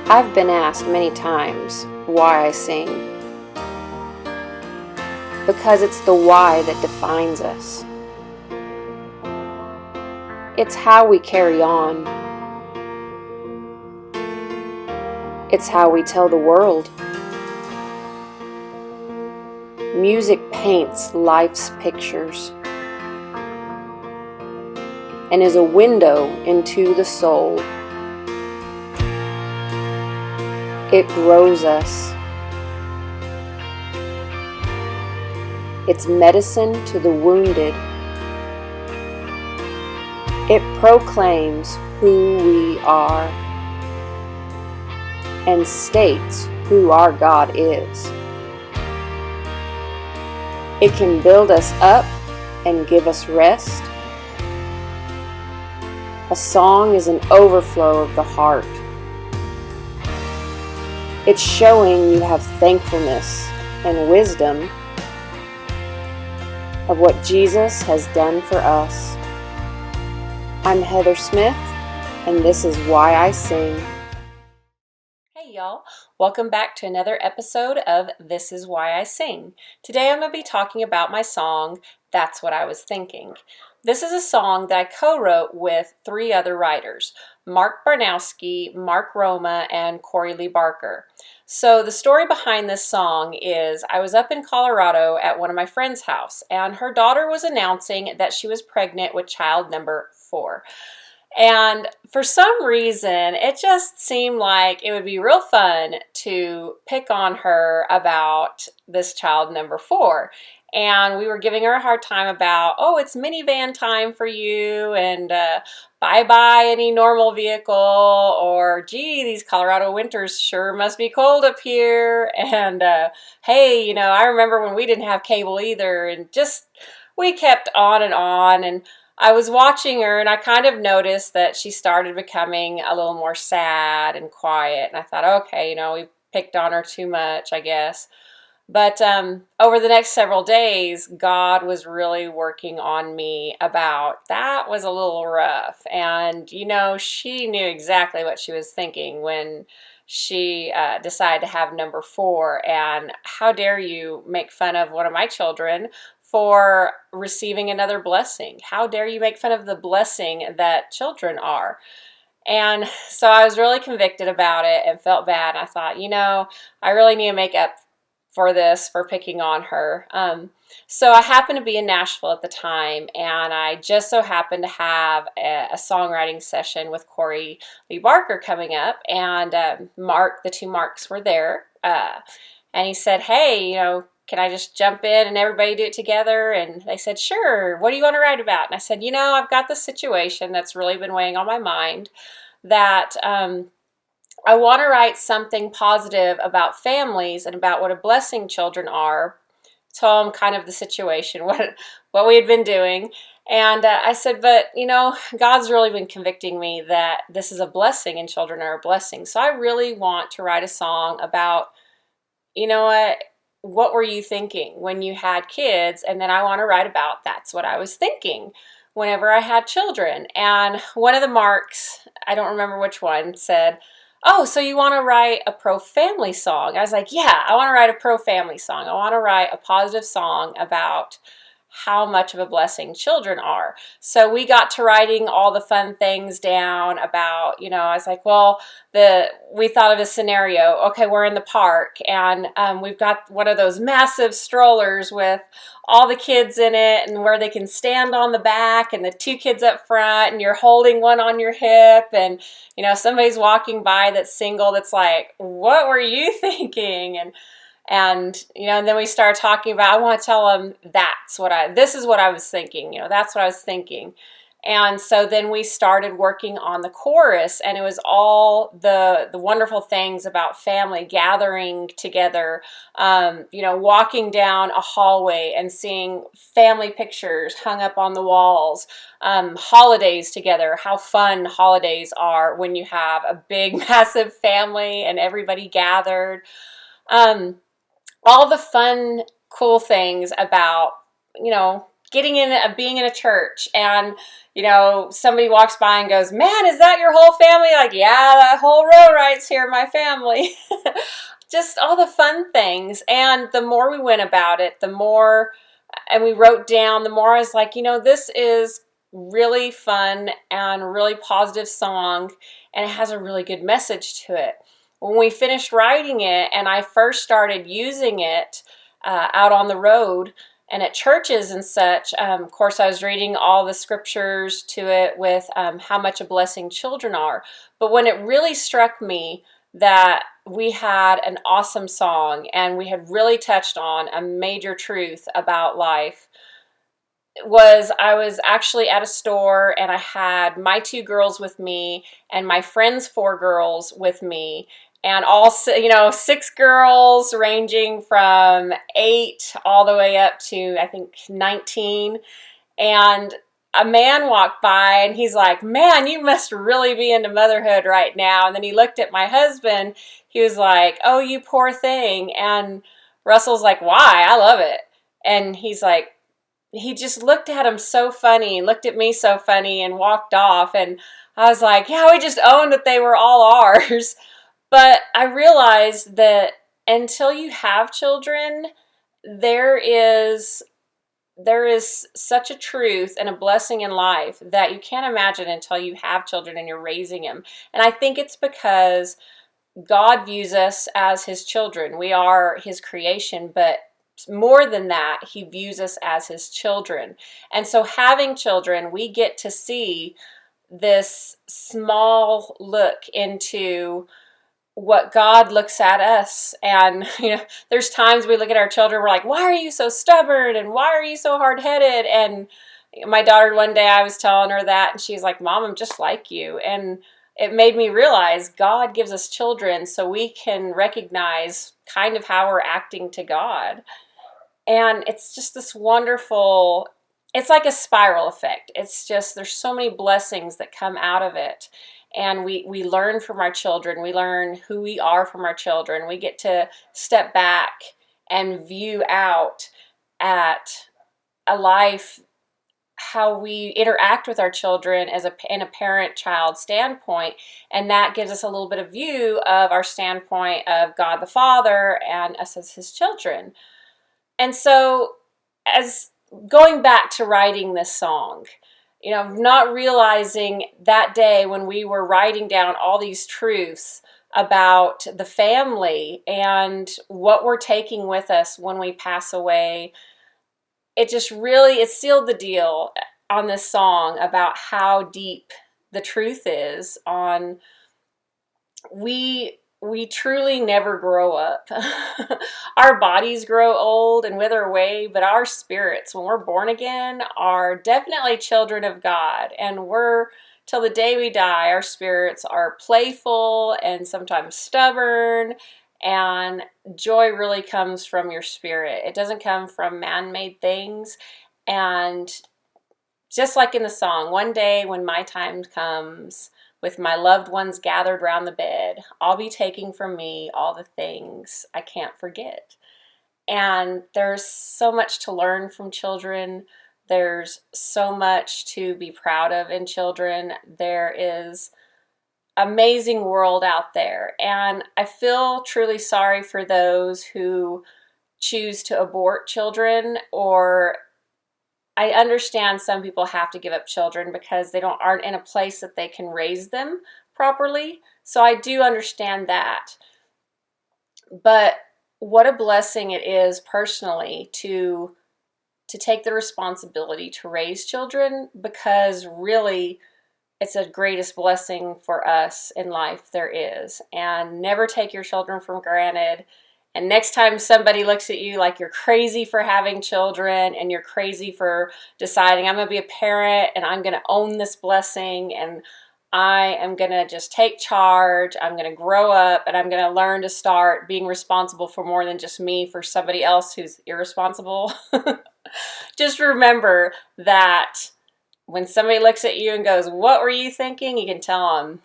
I've been asked many times why I sing, because it's the why that defines us. It's how we carry on. It's how we tell the world. Music paints life's pictures and is a window into the soul. It grows us. It's medicine to the wounded. It proclaims who we are and states who our God is. It can build us up and give us rest. A song is an overflow of the heart. It's showing you have thankfulness and wisdom of what Jesus has done for us. I'm Heather Smith, and this is Why I Sing. Hey y'all, welcome back to another episode of This Is Why I Sing. Today I'm going to be talking about my song, That's What I Was Thinking. This is a song that I co-wrote with three other writers, Mark Barnowski, Mark Roma, and Corey Lee Barker. So the story behind this song is I was up in Colorado at one of my friend's house, and her daughter was announcing that she was pregnant with child number 4. And for some reason, it just seemed like it would be real fun to pick on her about this child number 4. And we were giving her a hard time about, oh, it's minivan time for you, and bye-bye any normal vehicle, or gee, these Colorado winters sure must be cold up here, and hey, I remember when we didn't have cable either, and just, we kept on, and I was watching her, and I kind of noticed that she started becoming a little more sad and quiet, and I thought, okay, we picked on her too much, I guess. But over the next several days, God was really working on me about that was a little rough. And, she knew exactly what she was thinking when she decided to have number 4. And how dare you make fun of one of my children for receiving another blessing? How dare you make fun of the blessing that children are? And so I was really convicted about it and felt bad. I thought, I really need to make up for this, for picking on her. So I happened to be in Nashville at the time, and I just so happened to have a songwriting session with Corey Lee Barker coming up, and the two Marks were there, and he said, hey, can I just jump in and everybody do it together? And they said, sure, what do you want to write about? And I said, I've got this situation that's really been weighing on my mind, that I want to write something positive about families and about what a blessing children are. Tell them kind of the situation, what we had been doing. And I said, but, God's really been convicting me that this is a blessing and children are a blessing. So I really want to write a song about, what were you thinking when you had kids? And then I want to write about that's what I was thinking whenever I had children. And one of the Marks, I don't remember which one, said, oh, so you want to write a pro-family song? I was like, yeah, I want to write a pro-family song. I want to write a positive song about how much of a blessing children are. So we got to writing all the fun things down about, I was like, well, we thought of a scenario. Okay, we're in the park, and we've got one of those massive strollers with all the kids in it, and where they can stand on the back, and the 2 kids up front, and you're holding one on your hip, and somebody's walking by that's single, that's like, what were you thinking? And then we started talking about, I want to tell them this is what I was thinking, that's what I was thinking. And so then we started working on the chorus, and it was all the wonderful things about family gathering together, walking down a hallway and seeing family pictures hung up on the walls, holidays together, how fun holidays are when you have a big, massive family and everybody gathered. All the fun, cool things about, being in a church, and somebody walks by and goes, "Man, is that your whole family?" Like, yeah, that whole row right's here, my family. Just all the fun things. And the more we went about it, the more, and we wrote down, the more I was like, this is really fun and a really positive song, and it has a really good message to it. When we finished writing it and I first started using it out on the road and at churches and such, of course I was reading all the scriptures to it with how much a blessing children are. But when it really struck me that we had an awesome song and we had really touched on a major truth about life, I was actually at a store and I had my 2 girls with me and my friend's 4 girls with me, and all 6 girls ranging from 8 all the way up to I think 19. And a man walked by and he's like, "Man, you must really be into motherhood right now." And then he looked at my husband. He was like, "Oh, you poor thing." And Russell's like, "Why? I love it." And he's like, he just looked at him so funny, looked at me so funny, and walked off. And I was like, yeah, we just owned that they were all ours. But I realized that until you have children, there is such a truth and a blessing in life that you can't imagine until you have children and you're raising them. And I think it's because God views us as his children. We are his creation, but more than that, he views us as his children. And so having children, we get to see this small look into what God looks at us. And there's times we look at our children, we're like, "Why are you so stubborn? And why are you so hard-headed?" And my daughter, one day I was telling her that, and she's like, "Mom, I'm just like you." And it made me realize God gives us children so we can recognize kind of how we're acting to God. And it's just this wonderful, it's like a spiral effect. It's just, there's so many blessings that come out of it. And we learn from our children. We learn who we are from our children. We get to step back and view out at a life, how we interact with our children in a parent-child standpoint. And that gives us a little bit of view of our standpoint of God the Father and us as his children. And so, as going back to writing this song, not realizing that day when we were writing down all these truths about the family and what we're taking with us when we pass away, it sealed the deal on this song about how deep the truth is on we truly never grow up. Our bodies grow old and wither away, but our spirits, when we're born again, are definitely children of God. And till the day we die, our spirits are playful and sometimes stubborn, and joy really comes from your spirit. It doesn't come from man-made things. And just like in the song, one day when my time comes, with my loved ones gathered round the bed, I'll be taking from me all the things I can't forget. And there's so much to learn from children. There's so much to be proud of in children. There is an amazing world out there. And I feel truly sorry for those who choose to abort children, or I understand some people have to give up children because they aren't in a place that they can raise them properly. So I do understand that. But what a blessing it is personally to take the responsibility to raise children, because really it's the greatest blessing for us in life there is. And never take your children for granted. And next time somebody looks at you like you're crazy for having children and you're crazy for deciding, I'm going to be a parent and I'm going to own this blessing and I am going to just take charge, I'm going to grow up, and I'm going to learn to start being responsible for more than just me, for somebody else who's irresponsible. Just remember that when somebody looks at you and goes, "What were you thinking?" you can tell them,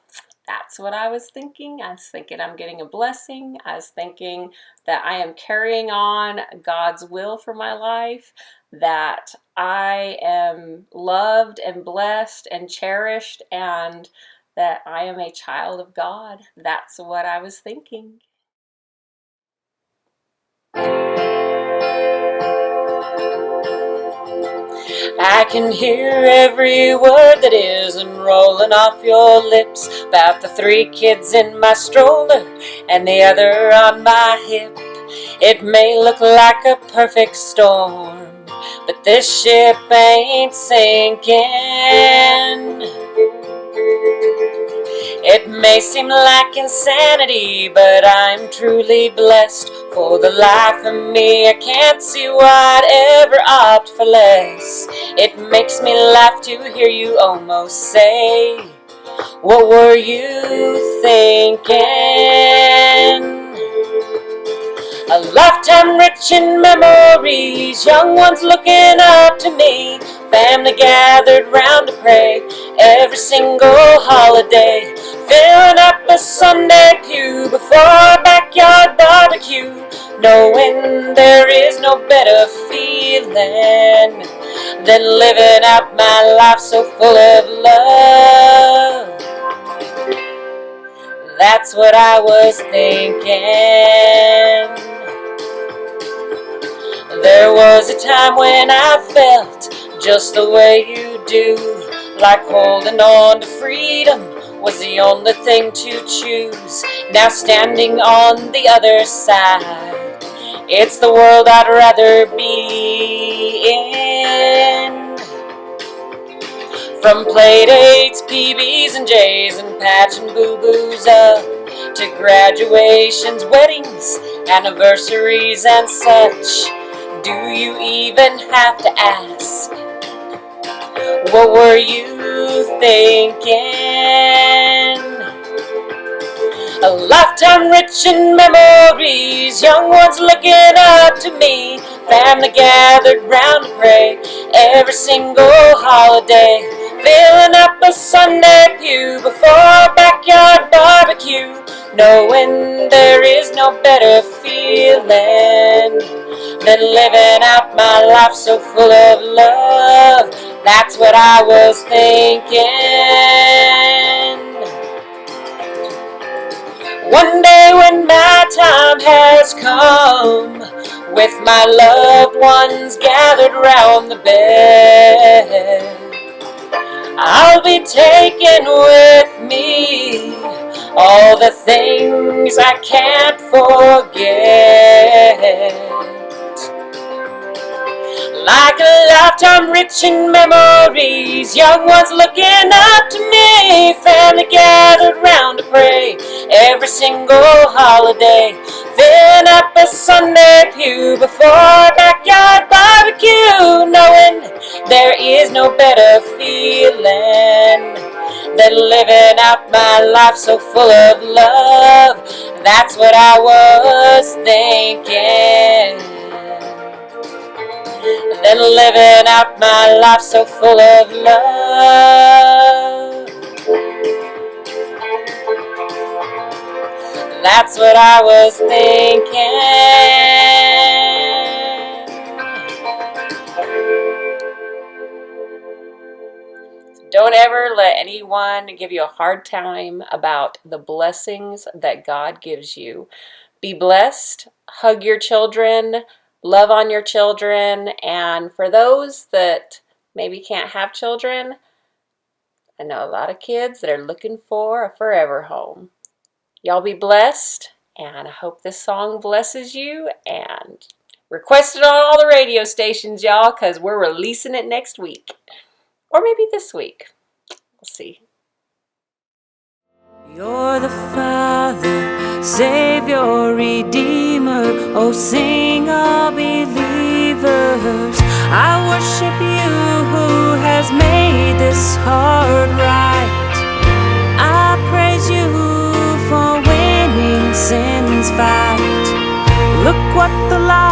That's what I was thinking. I was thinking I'm getting a blessing. I was thinking that I am carrying on God's will for my life, that I am loved and blessed and cherished, and that I am a child of God. That's what I was thinking. I can hear every word that isn't rolling off your lips, about the 3 kids in my stroller and the other on my hip. It may look like a perfect storm, but this ship ain't sinking. It may seem like insanity, but I'm truly blessed. For the life of me, I can't see why I'd ever opt for less. It makes me laugh to hear you almost say, what were you thinking? A lifetime rich in memories, young ones looking up to me, family gathered round to pray every single holiday, filling up a Sunday pew before a backyard barbecue, knowing there is no better feeling than living out my life so full of love. That's what I was thinking. There was a time when I felt just the way you do, like holding on to freedom was the only thing to choose. Now standing on the other side, it's the world I'd rather be in. From playdates, PBs and J's and patching boo-boos up, to graduations, weddings, anniversaries and such. Do you even have to ask, what were you thinking? A lifetime rich in memories, young ones looking up to me, family gathered round to pray every single holiday, filling up a Sunday pew before a backyard barbecue, knowing there is no better feeling than living out my life so full of love. That's what I was thinking. One day when my time has come, with my loved ones gathered round the bed, I'll be taking with me all the things I can't forget. Like a lifetime rich in memories, young ones looking up to me, family gathered round to pray every single holiday, filling up a Sunday pew before a backyard barbecue, knowing there is no better feeling than living out my life so full of love. That's what I was thinking. Than living out my life so full of love. That's what I was thinking. Don't ever let anyone give you a hard time about the blessings that God gives you. Be blessed, hug your children, love on your children, and for those that maybe can't have children, I know a lot of kids that are looking for a forever home. Y'all be blessed, and I hope this song blesses you, and request it on all the radio stations, y'all, because we're releasing it next week. Or maybe this week. We'll see. You're the Father, Savior, Redeemer. Oh, sing all believers. I worship you who has made this heart right. I praise you for winning sin's fight. Look what the light